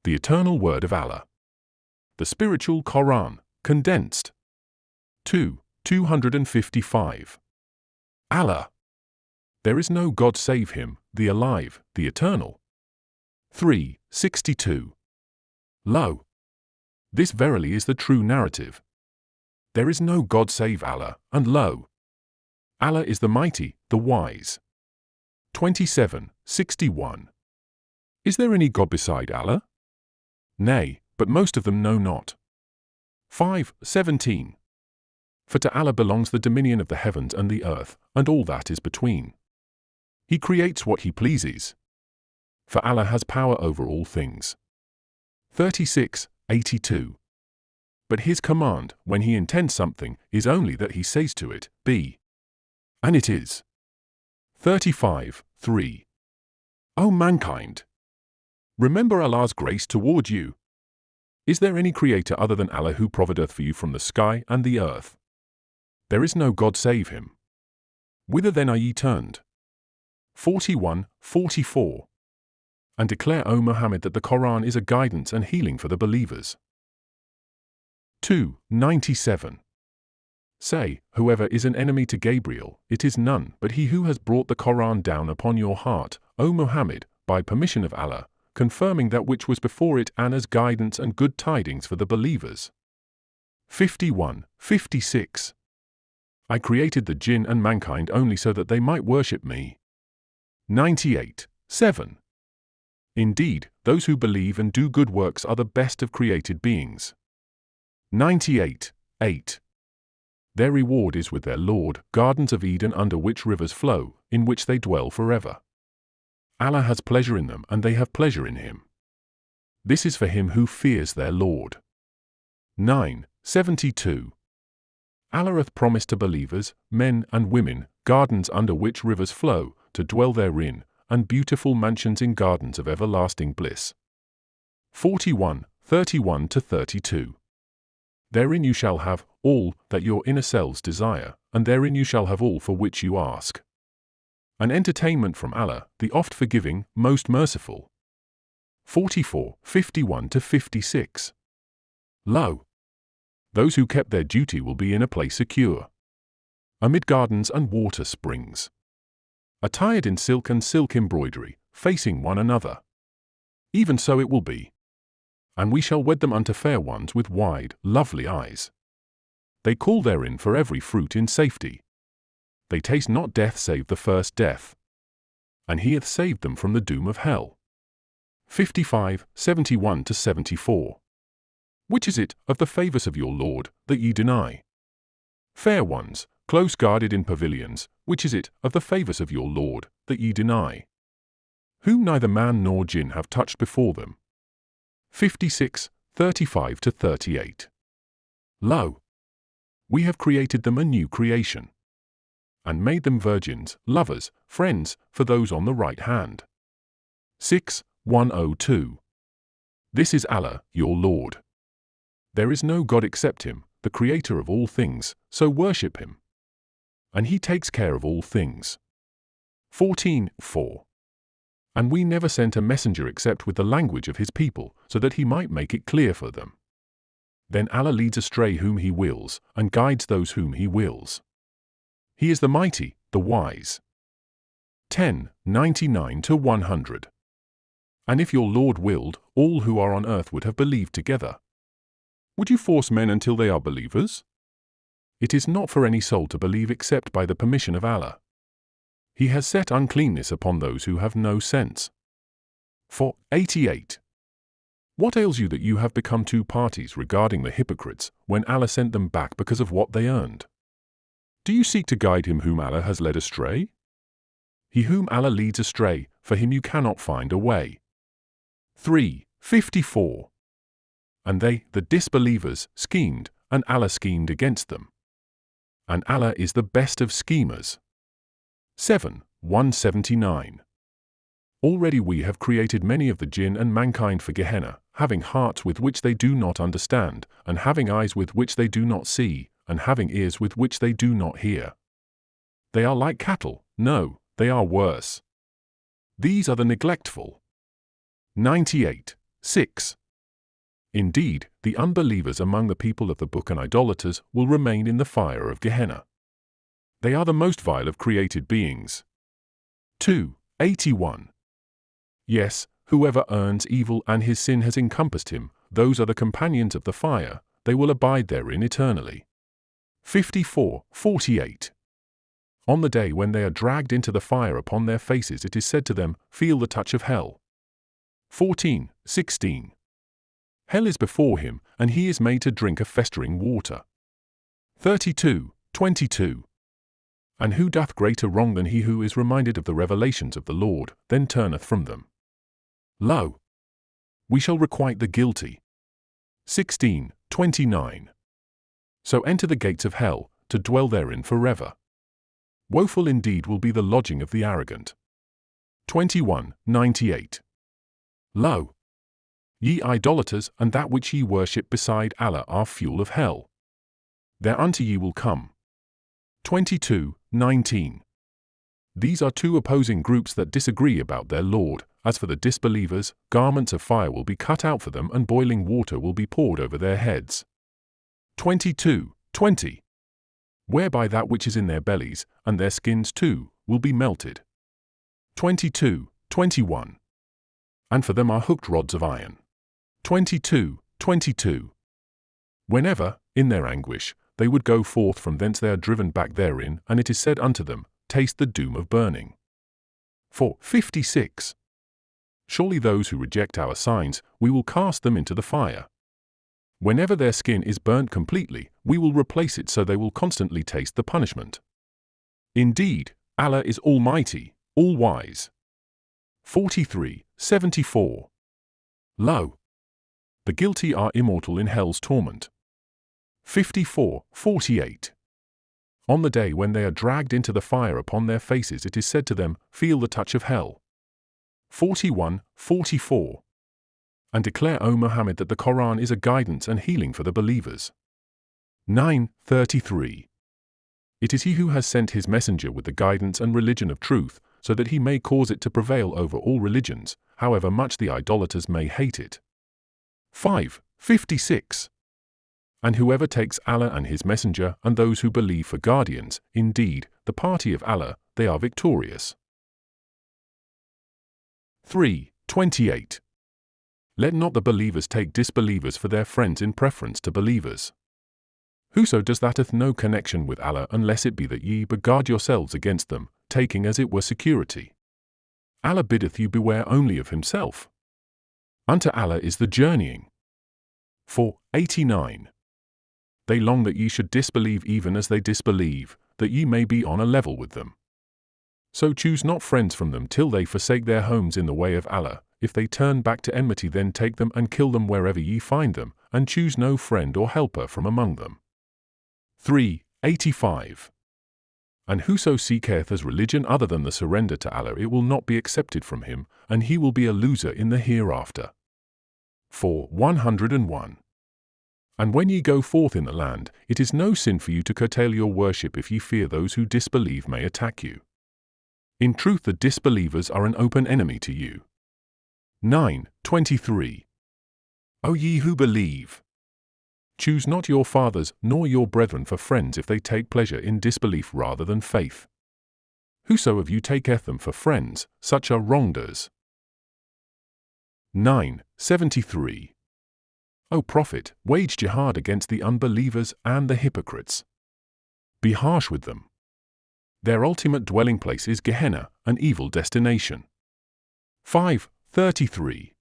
the eternal word of Allah. The Spiritual Qur'an, condensed. 255. Allah. There is no God save Him, the alive, the eternal. 362. Lo. This verily is the true narrative. There is no God save Allah, and lo. Allah is the mighty, the wise. 2761. Is there any God beside Allah? Nay, but most of them know not. 517. For to Allah belongs the dominion of the heavens and the earth, and all that is between. He creates what He pleases. For Allah has power over all things. 3682. But His command, when He intends something, is only that He says to it, be. And it is. 35:3. O mankind! Remember Allah's grace toward you. Is there any creator other than Allah who provideth for you from the sky and the earth? There is no God save Him. Whither then are ye turned? 41:44. And declare, O Muhammad, that the Qur'an is a guidance and healing for the believers. 297. Say, whoever is an enemy to Gabriel, it is none but he who has brought the Qur'an down upon your heart, O Muhammad, by permission of Allah, confirming that which was before it and as guidance and good tidings for the believers. 51:56. I created the jinn and mankind only so that they might worship me. 98:7. Indeed, those who believe and do good works are the best of created beings. 98:8. Their reward is with their Lord, gardens of Eden under which rivers flow, in which they dwell forever. Allah has pleasure in them and they have pleasure in Him. This is for him who fears their Lord. 9:72. Allah hath promised to believers, men and women, gardens under which rivers flow, to dwell therein, and beautiful mansions in gardens of everlasting bliss. 41:31-32. Therein you shall have all that your inner selves desire, and therein you shall have all for which you ask. An entertainment from Allah, the oft forgiving, most merciful. 44:51-56. Lo! Those who kept their duty will be in a place secure, amid gardens and water springs, attired in silk and silk embroidery, facing one another. Even so it will be. And we shall wed them unto fair ones with wide, lovely eyes. They call therein for every fruit in safety. They taste not death save the first death. And He hath saved them from the doom of hell. 55:71-74. Which is it, of the favours of your Lord, that ye deny? Fair ones, close guarded in pavilions, which is it, of the favours of your Lord, that ye deny? Whom neither man nor jinn have touched before them. 56:35-38. Lo! We have created them a new creation, and made them virgins, lovers, friends, for those on the right hand. 6:102. This is Allah, your Lord. There is no God except Him, the Creator of all things, so worship Him. And He takes care of all things. 14:4. And we never sent a messenger except with the language of his people, so that he might make it clear for them. Then Allah leads astray whom He wills, and guides those whom He wills. He is the mighty, the wise. 10:99-100. And if your Lord willed, all who are on earth would have believed together. Would you force men until they are believers? It is not for any soul to believe except by the permission of Allah. He has set uncleanness upon those who have no sense. 488. What ails you that you have become two parties regarding the hypocrites, when Allah sent them back because of what they earned? Do you seek to guide him whom Allah has led astray? He whom Allah leads astray, for him you cannot find a way. 3:54. And they, the disbelievers, schemed, and Allah schemed against them. And Allah is the best of schemers. 7:179. Already we have created many of the jinn and mankind for Gehenna, having hearts with which they do not understand, and having eyes with which they do not see, and having ears with which they do not hear. They are like cattle, no, they are worse. These are the neglectful. 98. 6. Indeed, the unbelievers among the people of the book and idolaters will remain in the fire of Gehenna. They are the most vile of created beings. 2:81. Yes, whoever earns evil and his sin has encompassed him, those are the companions of the fire, they will abide therein eternally. 54:48. On the day when they are dragged into the fire upon their faces it is said to them, feel the touch of hell. 14:16. Hell is before him, and he is made to drink of festering water. 32:22. And who doth greater wrong than he who is reminded of the revelations of the Lord, then turneth from them? Lo! We shall requite the guilty. 16:29. So enter the gates of hell, to dwell therein forever. Woeful indeed will be the lodging of the arrogant. 21:98. Lo! Ye idolaters, and that which ye worship beside Allah are fuel of hell. Thereunto ye will come. 22:19. These are two opposing groups that disagree about their Lord. As for the disbelievers, garments of fire will be cut out for them and boiling water will be poured over their heads. 22:20. Whereby that which is in their bellies, and their skins too, will be melted. 22:21. And for them are hooked rods of iron. 22:22. Whenever, in their anguish, they would go forth from thence they are driven back therein, and it is said unto them, taste the doom of burning. 4:56. Surely those who reject our signs, we will cast them into the fire. Whenever their skin is burnt completely, we will replace it so they will constantly taste the punishment. Indeed, Allah is Almighty, All-Wise. 43:74. Lo! The guilty are immortal in hell's torment. 54:48. On the day when they are dragged into the fire upon their faces it is said to them, feel the touch of hell. 41:44. And declare, O Muhammad, that the Qur'an is a guidance and healing for the believers. 9:33. It is he who has sent his messenger with the guidance and religion of truth, so that he may cause it to prevail over all religions, however much the idolaters may hate it. 5:56. And whoever takes Allah and his messenger and those who believe for guardians, indeed, the party of Allah, they are victorious. 3:28. Let not the believers take disbelievers for their friends in preference to believers. Whoso does that hath no connection with Allah unless it be that ye beguard yourselves against them, taking as it were security. Allah biddeth you beware only of himself. Unto Allah is the journeying. 4:89. They long that ye should disbelieve even as they disbelieve, that ye may be on a level with them. So choose not friends from them till they forsake their homes in the way of Allah. If they turn back to enmity, then take them and kill them wherever ye find them, and choose no friend or helper from among them. 3:85. And whoso seeketh as religion other than the surrender to Allah, it will not be accepted from him, and he will be a loser in the hereafter. 4:101. And when ye go forth in the land, it is no sin for you to curtail your worship if ye fear those who disbelieve may attack you. In truth, the disbelievers are an open enemy to you. 9:23. O ye who believe! Choose not your fathers nor your brethren for friends if they take pleasure in disbelief rather than faith. Whoso of you taketh them for friends, such are wrongdoers. 9:73. O Prophet, wage jihad against the unbelievers and the hypocrites. Be harsh with them. Their ultimate dwelling place is Gehenna, an evil destination. 5:33.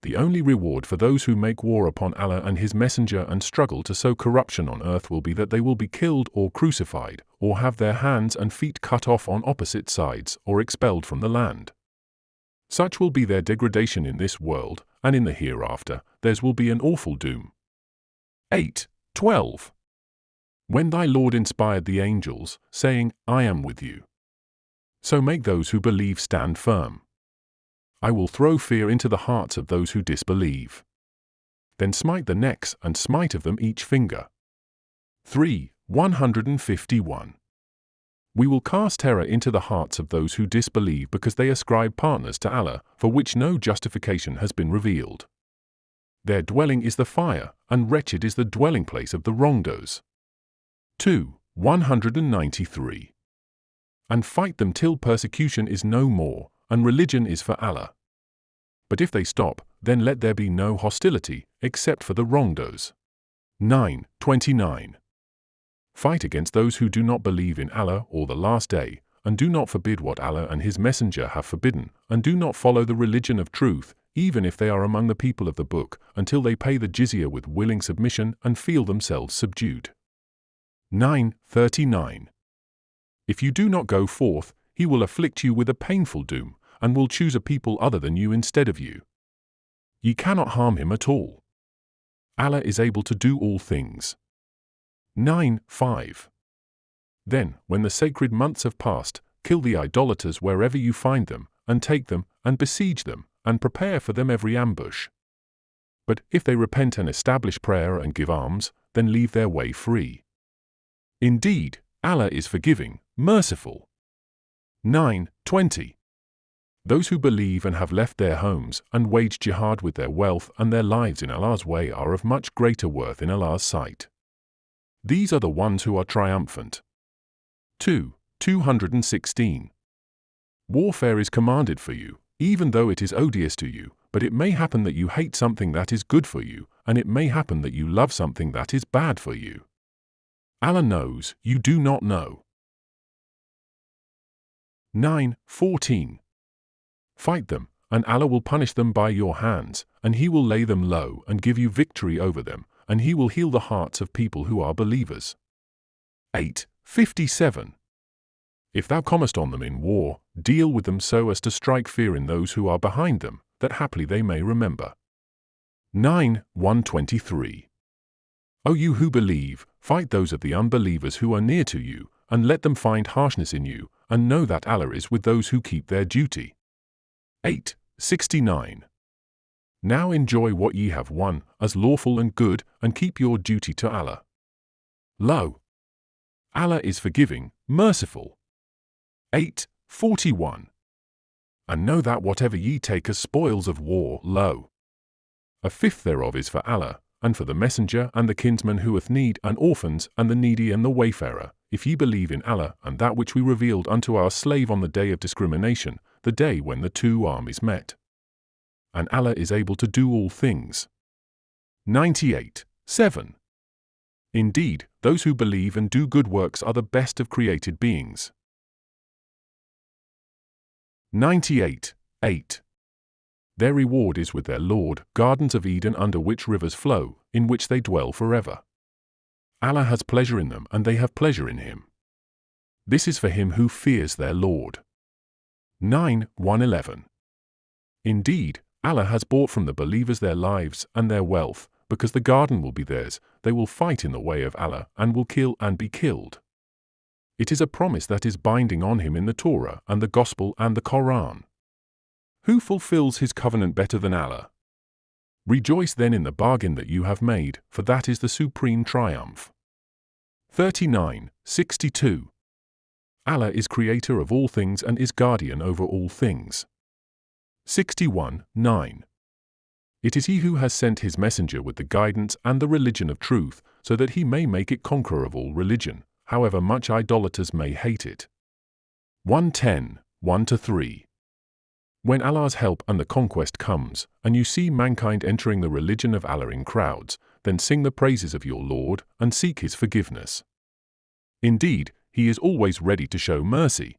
The only reward for those who make war upon Allah and his messenger and struggle to sow corruption on earth will be that they will be killed or crucified, or have their hands and feet cut off on opposite sides, or expelled from the land. Such will be their degradation in this world, and in the hereafter, theirs will be an awful doom. 8:12. When thy Lord inspired the angels, saying, I am with you. So make those who believe stand firm. I will throw fear into the hearts of those who disbelieve. Then smite the necks and smite of them each finger. 3:151. We will cast terror into the hearts of those who disbelieve because they ascribe partners to Allah, for which no justification has been revealed. Their dwelling is the fire, and wretched is the dwelling place of the wrongdoers. 193. And fight them till persecution is no more, and religion is for Allah. But if they stop, then let there be no hostility, except for the wrongdoers. 29. Fight against those who do not believe in Allah or the Last Day, and do not forbid what Allah and His Messenger have forbidden, and do not follow the religion of truth, even if they are among the people of the book, until they pay the jizya with willing submission and feel themselves subdued. 39. If you do not go forth, He will afflict you with a painful doom, and will choose a people other than you instead of you. Ye cannot harm him at all. Allah is able to do all things. 5. Then, when the sacred months have passed, kill the idolaters wherever you find them, and take them, and besiege them, and prepare for them every ambush. But if they repent and establish prayer and give alms, then leave their way free. Indeed, Allah is forgiving, merciful. 20. Those who believe and have left their homes and waged jihad with their wealth and their lives in Allah's way are of much greater worth in Allah's sight. These are the ones who are triumphant. 216. Warfare is commanded for you, even though it is odious to you, but it may happen that you hate something that is good for you, and it may happen that you love something that is bad for you. Allah knows, you do not know. 14. Fight them, and Allah will punish them by your hands, and He will lay them low and give you victory over them, and He will heal the hearts of people who are believers. 57. If thou comest on them in war, deal with them so as to strike fear in those who are behind them, that haply they may remember. 123. O you who believe, fight those of the unbelievers who are near to you, and let them find harshness in you, and know that Allah is with those who keep their duty. 69. Now enjoy what ye have won, as lawful and good, and keep your duty to Allah. Lo! Allah is forgiving, merciful. 41. And know that whatever ye take as spoils of war, lo! A fifth thereof is for Allah, and for the messenger and the kinsman who hath need, and orphans, and the needy and the wayfarer, if ye believe in Allah and that which we revealed unto our slave on the day of discrimination, the day when the two armies met. And Allah is able to do all things. 7. Indeed, those who believe and do good works are the best of created beings. 8. Their reward is with their Lord, gardens of Eden under which rivers flow, in which they dwell forever. Allah has pleasure in them and they have pleasure in Him. This is for him who fears their Lord. 111. Indeed, Allah has bought from the believers their lives and their wealth, because the garden will be theirs, they will fight in the way of Allah and will kill and be killed. It is a promise that is binding on him in the Torah and the Gospel and the Qur'an. Who fulfills his covenant better than Allah? Rejoice then in the bargain that you have made, for that is the supreme triumph. 62. Allah is creator of all things and is guardian over all things. 9. It is He who has sent His messenger with the guidance and the religion of truth, so that He may make it conqueror of all religion, however much idolaters may hate it. 110, 1-3. When Allah's help and the conquest comes, and you see mankind entering the religion of Allah in crowds, then sing the praises of your Lord and seek His forgiveness. Indeed, He is always ready to show mercy.